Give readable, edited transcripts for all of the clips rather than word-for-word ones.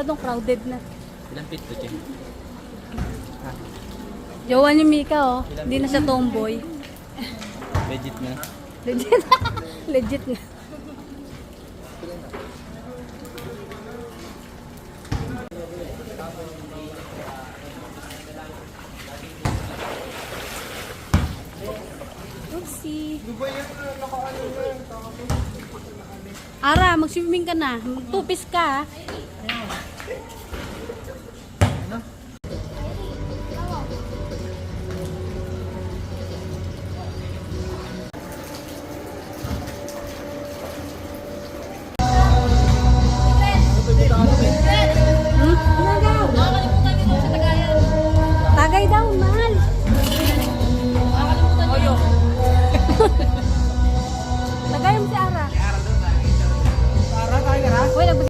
masyadong crowded na. Ilang feet to, Chen? Jowa ni Mika, oh. Hindi na siya tomboy. Legit na. Legit. Legit na. Oopsie. Ara, mag-swimming ka na. Mag-tupis ka. Tagay daw, mahal. Tagay mo si Ara. Ara, kaya ka? Uy, nabot.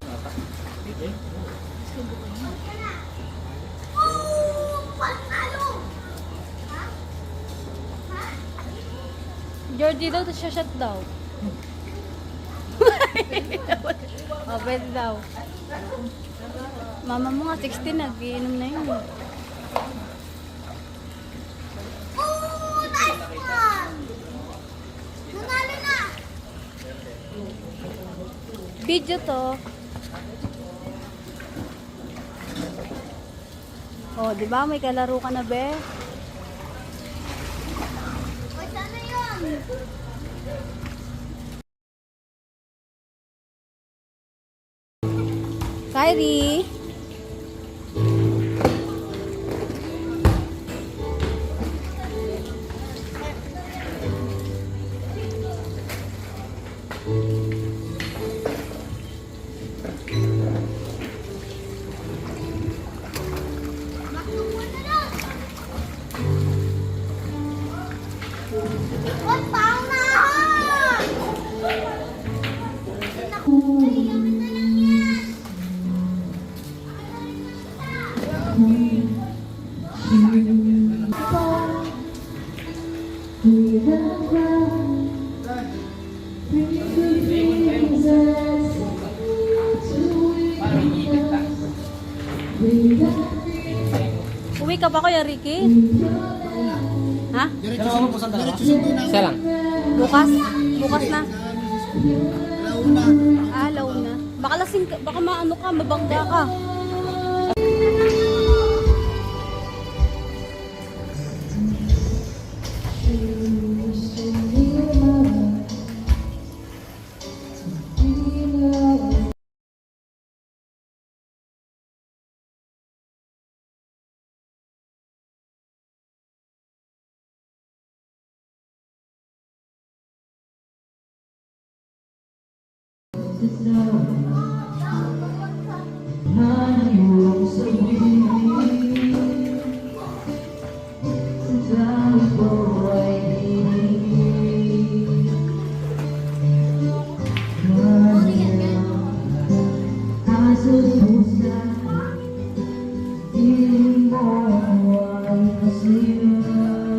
Georgie daw, siya shot daw. Oh, pwede daw. Mama mo nga, 16, nag-iinom na yun. Oh, nice one! Nanalo na! Video to. Oh, di ba? May kalaro ka na, be? O, sana yun? Kyrie. Huwag pang na ako! Naku, yaman na lang yan! Uwi ka pa, Kuya Ricky? Ha? Siya lang. Bukas? Bukas na? Ah, launa. Baka lasing ka, baka maano ka, mabangga ka.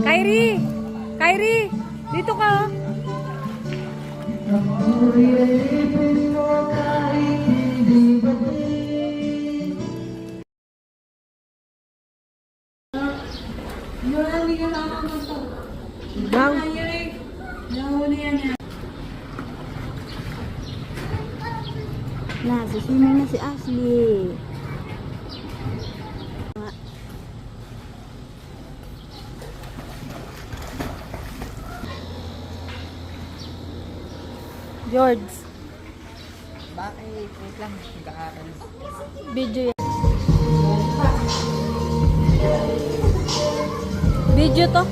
Kyrie! Kyrie! Dito ka! Bang! Na, siswimming na si Ashley. George. Bakit? Wait lang, nag-aaral. Video yan. Video to.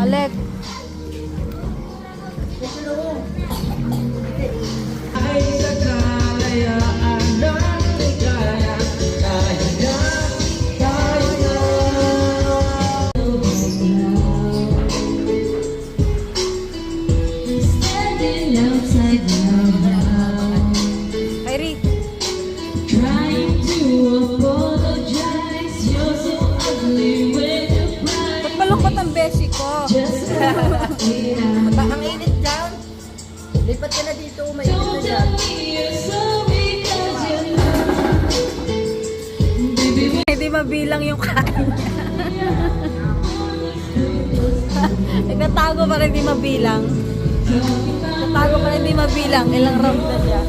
Alek. Kyrie. Trying to apologize, you're so ugly when you Ang init dyan. Lipat ka na dito, mainit na dyan. Hindi mabilang yung kain. Nagtatago para hindi mabilang. Nagtatago para hindi mabilang. Ilang round na siya.